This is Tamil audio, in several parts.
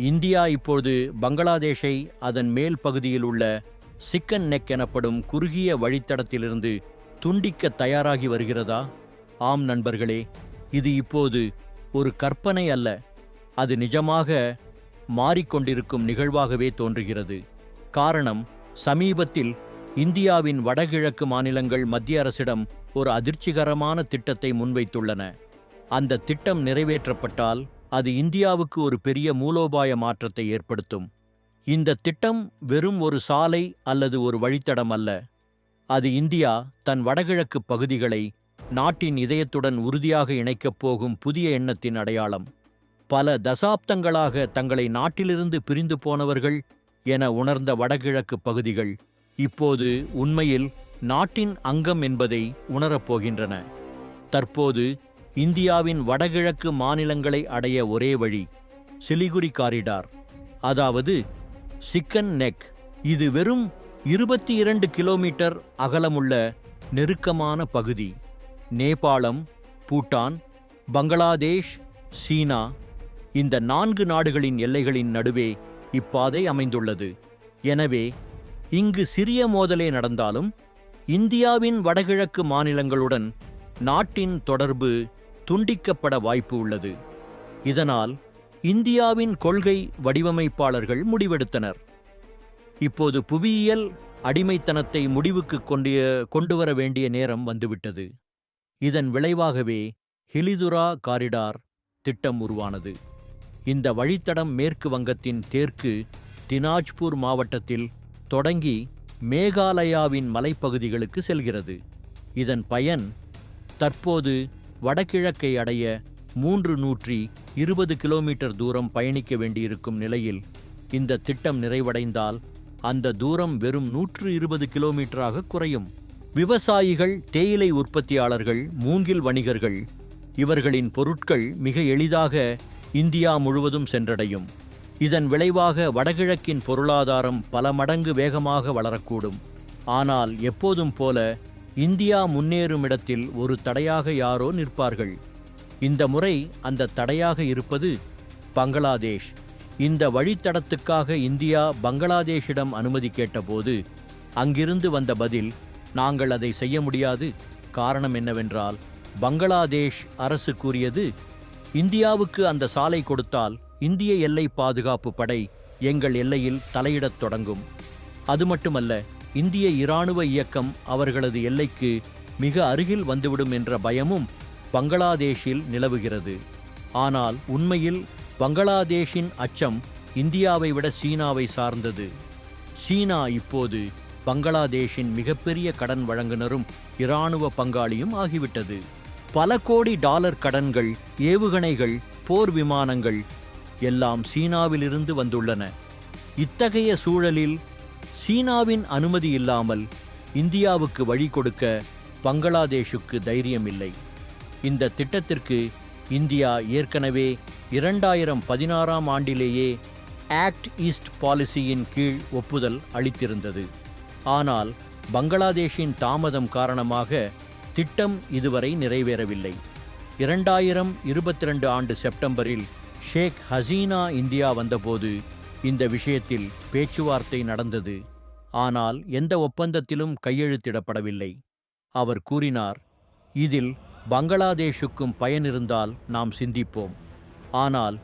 இந்தியா இப்போது பங்களாதேஷை அதன் மேல் பகுதியில் உள்ள சிக்கன் நெக் எனப்படும் குறுகிய வழித்தடத்திலிருந்து துண்டிக்க தயாராகி வருகிறதா? ஆம் நண்பர்களே, இது இப்போது ஒரு கற்பனை அல்ல, அது நிஜமாக மாறிக்கொண்டிருக்கும் நிகழ்வாகவே தோன்றுகிறது. காரணம், சமீபத்தில் இந்தியாவின் வடகிழக்கு மாநிலங்கள் மத்திய அரசிடம் ஒரு அதிர்ச்சிகரமான திட்டத்தை முன்வைத்துள்ளன. அந்த திட்டம் நிறைவேற்றப்பட்டால் அது இந்தியாவுக்கு ஒரு பெரிய மூலோபாய மாற்றத்தை ஏற்படுத்தும். இந்த திட்டம் வெறும் ஒரு சாலை அல்லது ஒரு வழித்தடம் அல்ல. அது இந்தியா தன் வடகிழக்கு பகுதிகளை நாட்டின் இதயத்துடன் உறுதியாக இணைக்கப் போகும் புதிய எண்ணத்தின் அடையாளம். பல தசாப்தங்களாக தங்களை நாட்டிலிருந்து பிரிந்து போனவர்கள் என உணர்ந்த வடகிழக்கு பகுதிகள் இப்போது உண்மையில் நாட்டின் அங்கம் என்பதை உணரப்போகின்றன. தற்போது இந்தியாவின் வடகிழக்கு மாநிலங்களை அடைய ஒரே வழி சிலிகுரி காரிடார், அதாவது சிக்கன் நெக். இது வெறும் 22 கிலோமீட்டர் அகலமுள்ள நெருக்கமான பகுதி. நேபாளம், பூட்டான், பங்களாதேஷ், சீனா, இந்த 4 நாடுகளின் எல்லைகளின் நடுவே இப்பாதை அமைந்துள்ளது. எனவே இங்கு சிறிய மோதலே நடந்தாலும் இந்தியாவின் வடகிழக்கு மாநிலங்களுடன் நாட்டின் தொடர்பு துண்டிக்கப்பட வாய்ப்பு உள்ளது. இதனால் இந்தியாவின் கொள்கை வடிவமைப்பாளர்கள் முடிவெடுத்தனர். இப்போது புவியியல் அடிமைத்தனத்தை முடிவுக்கு கொண்டுவர வேண்டிய நேரம் வந்துவிட்டது. இதன் விளைவாகவே ஹிலிதுரா காரிடார் திட்டம் உருவானது. இந்த வழித்தடம் மேற்கு வங்கத்தின் தெற்கு தினாஜ்பூர் மாவட்டத்தில் தொடங்கி மேகாலயாவின் மலைப்பகுதிகளுக்கு செல்கிறது. இதன் பயன், தற்போது வடகிழக்கை அடைய 320 கிலோமீட்டர் தூரம் பயணிக்க வேண்டியிருக்கும் நிலையில் இந்த திட்டம் நிறைவடைந்தால் அந்த தூரம் வெறும் 120 கிலோமீட்டராக குறையும். விவசாயிகள், தேயிலை உற்பத்தியாளர்கள், மூங்கில் வணிகர்கள், இவர்களின் பொருட்கள் மிக எளிதாக இந்தியா முழுவதும் சென்றடையும். இதன் விளைவாக வடகிழக்கின் பொருளாதாரம் பல மடங்கு வேகமாக வளரக்கூடும். ஆனால் எப்போதும் போல இந்தியா முன்னேறும் இடத்தில் ஒரு தடையாக யாரோ நிற்பார்கள். இந்த முறை அந்த தடையாக இருப்பது பங்களாதேஷ். இந்த வழித்தடத்துக்காக இந்தியா பங்களாதேஷிடம் அனுமதி கேட்டபோது அங்கிருந்து வந்த பதில், நாங்கள் அதை செய்ய முடியாது. காரணம் என்னவென்றால், பங்களாதேஷ் அரசு கூறியது, இந்தியாவுக்கு அந்த சாலை கொடுத்தால் இந்திய எல்லை பாதுகாப்பு படை எங்கள் எல்லையில் தலையிடத் தொடங்கும். அது மட்டுமல்ல, இந்திய இராணுவ இயக்கம் அவர்களது எல்லைக்கு மிக அருகில் வந்துவிடும் என்ற பயமும் பங்களாதேஷில் நிலவுகிறது. ஆனால் உண்மையில் பங்களாதேஷின் அச்சம் இந்தியாவை விட சீனாவை சார்ந்தது. சீனா இப்போது பங்களாதேஷின் மிகப்பெரிய கடன் வழங்குனரும் இராணுவ பங்காளியும் ஆகிவிட்டது. பல கோடி டாலர் கடன்கள், ஏவுகணைகள், போர் விமானங்கள் எல்லாம் சீனாவிலிருந்து வந்துள்ளன. இத்தகைய சூழலில் சீனாவின் அனுமதி இல்லாமல் இந்தியாவுக்கு வழி கொடுக்க பங்களாதேஷுக்கு தைரியமில்லை. இந்த திட்டத்திற்கு இந்தியா ஏற்கனவே 2016ஆம் ஆண்டிலேயே ஆக்ட் ஈஸ்ட் பாலிசியின் கீழ் ஒப்புதல் அளித்திருந்தது. ஆனால் பங்களாதேஷின் தாமதம் காரணமாக திட்டம் இதுவரை நிறைவேறவில்லை. 2022 ஆண்டு செப்டம்பரில் ஷேக் ஹசீனா இந்தியா வந்தபோது இந்த விஷயத்தில் பேச்சுவார்த்தை நடந்தது. ஆனால் எந்த ஒப்பந்தத்திலும் கையெழுத்திடப்படவில்லை. அவர் கூறினார், இதில் பங்களாதேஷுக்கும் பயனிருந்தால் நாம் சிந்திப்போம். ஆனால்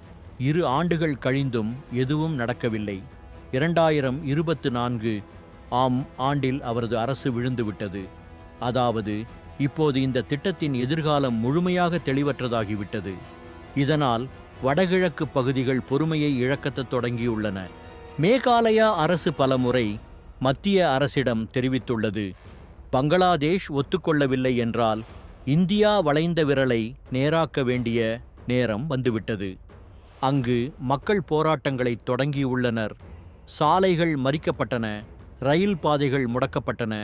2 ஆண்டுகள் கழிந்தும் எதுவும் நடக்கவில்லை. 2024 ஆம் ஆண்டில் அவரது அரசு விழுந்துவிட்டது. அதாவது இப்போது இந்த திட்டத்தின் எதிர்காலம் முழுமையாக தெளிவற்றதாகிவிட்டது. இதனால் வடகிழக்கு பகுதிகள் பொறுமையை இழக்கத் தொடங்கியுள்ளன. மேகாலயா அரசு பலமுறை மத்திய அரசிடம் தெரிவித்துள்ளது, பங்களாதேஷ் ஒத்துக்கொள்ளவில்லை என்றால் இந்தியா வளைந்த விரலை நேராக்க வேண்டிய நேரம் வந்துவிட்டது. அங்கு மக்கள் போராட்டங்களை தொடங்கியுள்ளனர். சாலைகள் மறிக்கப்பட்டன, ரயில் பாதைகள் முடக்கப்பட்டன.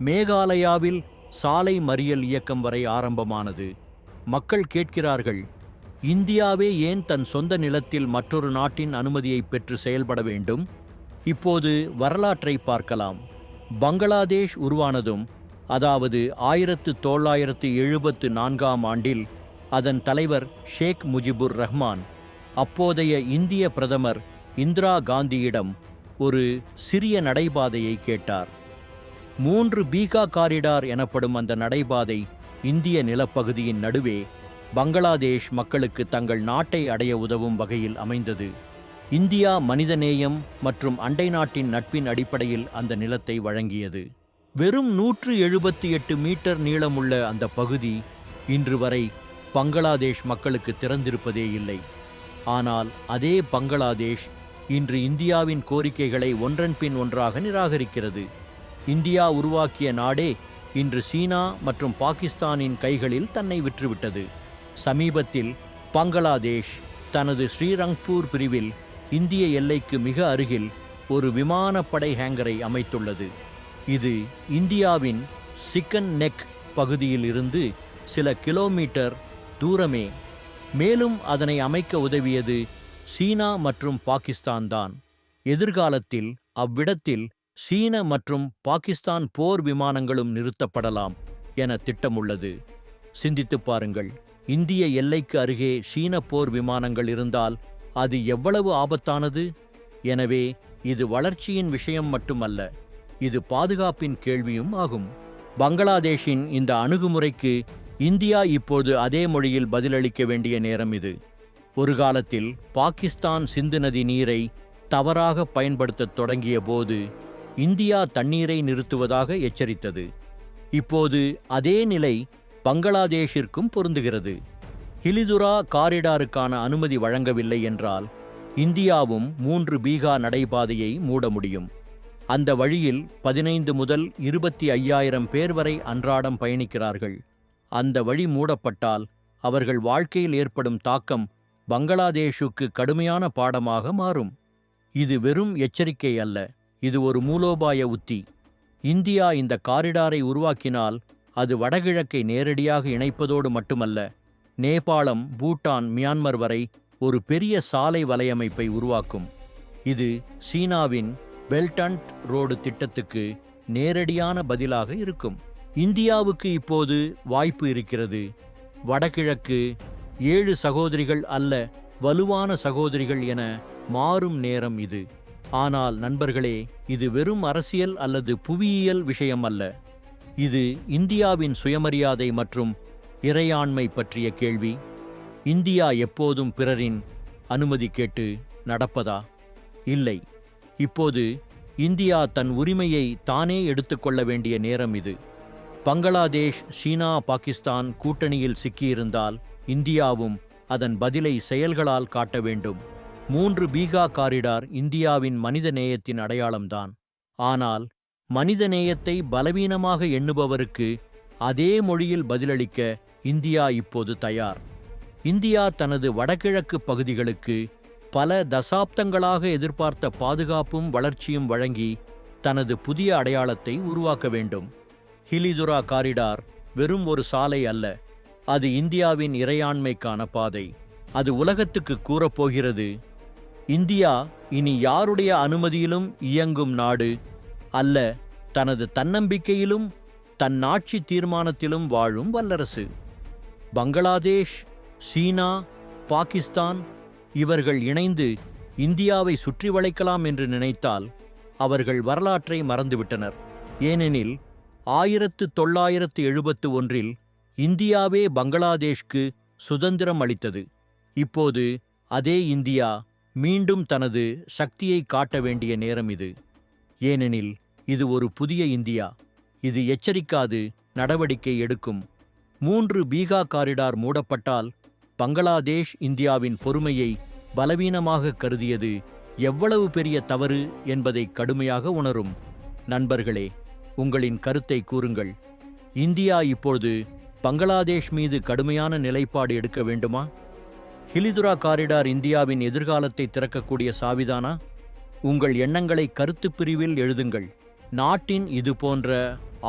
மேகாலயாவில் சாலை மறியல் இயக்கம் வரை ஆரம்பமானது. மக்கள் கேட்கிறார்கள், இந்தியாவே ஏன் தன் சொந்த நிலத்தில் மற்றொரு நாட்டின் அனுமதியை பெற்று செயல்பட வேண்டும்? இப்போது வரலாற்றை பார்க்கலாம். பங்களாதேஷ் உருவானதும், அதாவது 1974ஆம் ஆண்டில் அதன் தலைவர் ஷேக் முஜிபுர் ரஹ்மான், அப்போதைய இந்திய பிரதமர் இந்திரா காந்தியிடம் ஒரு சிறிய நடைபாதையை கேட்டார். 3 பீகா காரிடார் எனப்படும் அந்த நடைபாதை இந்திய நிலப்பகுதியின் நடுவே பங்களாதேஷ் மக்களுக்கு தங்கள் நாட்டை அடைய உதவும் வகையில் அமைந்தது. இந்தியா மனிதநேயம் மற்றும் அண்டை நாட்டின் நட்பின் அடிப்படையில் அந்த நிலத்தை வழங்கியது. வெறும் 178 மீட்டர் நீளமுள்ள அந்த பகுதி இன்று வரை பங்களாதேஷ் மக்களுக்கு திறந்திருப்பதே இல்லை. ஆனால் அதே பங்களாதேஷ் இன்று இந்தியாவின் கோரிக்கைகளை ஒன்றன் பின் ஒன்றாக நிராகரிக்கிறது. இந்தியா உருவாக்கிய நாடே இன்று சீனா மற்றும் பாகிஸ்தானின் கைகளில் தன்னை விற்றுவிட்டது. சமீபத்தில் பங்களாதேஷ் தனது ஸ்ரீரங்பூர் பிரிவில் இந்திய எல்லைக்கு மிக அருகில் ஒரு விமானப்படை ஹேங்கரை அமைத்துள்ளது. இது இந்தியாவின் சிக்கன் நெக் பகுதியில் இருந்து சில கிலோமீட்டர் தூரமே. மேலும் அதனை அமைக்க உதவியது சீனா மற்றும் பாகிஸ்தான் தான். எதிர்காலத்தில் அவ்விடத்தில் சீன மற்றும் பாகிஸ்தான் போர் விமானங்களும் நிறுத்தப்படலாம் என திட்டமுள்ளது. சிந்தித்துப் பாருங்கள், இந்திய எல்லைக்கு அருகே சீன போர் விமானங்கள் இருந்தால் அது எவ்வளவு ஆபத்தானது? எனவே இது வளர்ச்சியின் விஷயம் மட்டுமல்ல, இது பாதுகாப்பின் கேள்வியும் ஆகும். பங்களாதேஷின் இந்த அணுகுமுறைக்கு இந்தியா இப்போது அதே மொழியில் பதிலளிக்க வேண்டிய நேரம் இது. ஒரு காலத்தில் பாகிஸ்தான் சிந்து நதி நீரை தவறாக பயன்படுத்தத் தொடங்கிய போது இந்தியா தண்ணீரை நிறுத்துவதாக எச்சரித்தது. இப்போது அதே நிலை பங்களாதேஷிற்கும் பொருந்துகிறது. ஹிலிதுரா காரிடாருக்கான அனுமதி வழங்கவில்லை என்றால் இந்தியாவும் 3 பீகா நடைபாதையை மூட முடியும். அந்த வழியில் 15 முதல் 25,000 பேர் வரை அன்றாடம் பயணிக்கிறார்கள். அந்த வழி மூடப்பட்டால் அவர்கள் வாழ்க்கையில் ஏற்படும் தாக்கம் பங்களாதேஷுக்கு கடுமையான பாடமாக மாறும். இது வெறும் எச்சரிக்கை அல்ல, இது ஒரு மூலோபாய உத்தி. இந்தியா இந்த காரிடாரை உருவாக்கினால் அது வடகிழக்கை நேரடியாக இணைப்பதோடு மட்டுமல்ல, நேபாளம், பூட்டான், மியான்மர் வரை ஒரு பெரிய சாலை வலையமைப்பை உருவாக்கும். இது சீனாவின் பெல்ட் அண்ட் ரோடு திட்டத்துக்கு நேரடியான பதிலாக இருக்கும். இந்தியாவுக்கு இப்போது வாய்ப்பு இருக்கிறது. வடகிழக்கு 7 சகோதரிகள் அல்ல, வலுவான சகோதரிகள் என மாறும் நேரம் இது. ஆனால் நண்பர்களே, இது வெறும் அரசியல் அல்லது புவியியல் விஷயம் அல்ல. இது இந்தியாவின் சுயமரியாதை மற்றும் இறையாண்மை பற்றிய கேள்வி. இந்தியா எப்போதும் பிறரின் அனுமதி கேட்டு நடப்பதா? இல்லை. இப்போது இந்தியா தன் உரிமையை தானே எடுத்துக்கொள்ள வேண்டிய நேரம் இது. பங்களாதேஷ் சீனா பாகிஸ்தான் கூட்டணியில் சிக்கியிருந்தால் இந்தியாவும் அதன் பதிலை செயல்களால் காட்ட வேண்டும். 3 பீகா காரிடார் இந்தியாவின் மனித நேயத்தின் அடையாளம்தான். ஆனால் மனித நேயத்தை பலவீனமாக எண்ணுபவருக்கு அதே மொழியில் பதிலளிக்க இந்தியா இப்போது தயார். இந்தியா தனது வடகிழக்கு பகுதிகளுக்கு பல தசாப்தங்களாக எதிர்பார்த்த பாதுகாப்பும் வளர்ச்சியும் வழங்கி தனது புதிய அடையாளத்தை உருவாக்க வேண்டும். ஹிலிதுரா காரிடார் வெறும் ஒரு சாலை அல்ல, அது இந்தியாவின் இறையாண்மைக்கான பாதை. அது உலகத்துக்கு கூறப்போகிறது, இந்தியா இனி யாருடைய அனுமதியிலும் இயங்கும் நாடு அல்ல, தனது தன்னம்பிக்கையிலும் தன்னாட்சி தீர்மானத்திலும் வாழும் வல்லரசு. பங்களாதேஷ், சீனா, பாகிஸ்தான் இவர்கள் இணைந்து இந்தியாவை சுற்றி வளைக்கலாம் என்று நினைத்தால் அவர்கள் வரலாற்றை மறந்துவிட்டனர். ஏனெனில் 1971 இந்தியாவே பங்களாதேஷ்க்கு சுதந்திரம் அளித்தது. இப்போது அதே இந்தியா மீண்டும் தனது சக்தியை காட்ட வேண்டிய நேரம் இது. ஏனெனில் இது ஒரு புதிய இந்தியா. இது எச்சரிக்காது நடவடிக்கை எடுக்கும். 3 பீகா காரிடார் மூடப்பட்டால் பங்களாதேஷ் இந்தியாவின் பொறுமையை பலவீனமாக கருதியது எவ்வளவு பெரிய தவறு என்பதை கடுமையாக உணரும். நண்பர்களே, உங்களின் கருத்தை கூறுங்கள். இந்தியா இப்பொழுது பங்களாதேஷ் மீது கடுமையான நிலைப்பாடு எடுக்க வேண்டுமா? ஹிலிதுரா காரிடார் இந்தியாவின் எதிர்காலத்தை திறக்கக்கூடிய சாவிதானா? உங்கள் எண்ணங்களை கருத்துப் பிரிவில் எழுதுங்கள். நாட்டின் இது போன்ற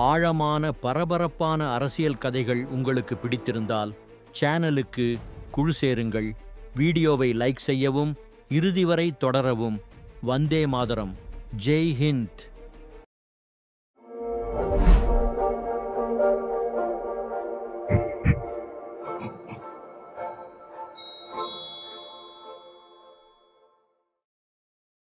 ஆழமான பரபரப்பான அரசியல் கதைகள் உங்களுக்கு பிடித்திருந்தால் சேனலுக்கு குழு சேருங்கள். வீடியோவை லைக் செய்யவும் இறுதி வரை தொடரவும். வந்தே மாதரம். ஜெய் ஹிந்த்.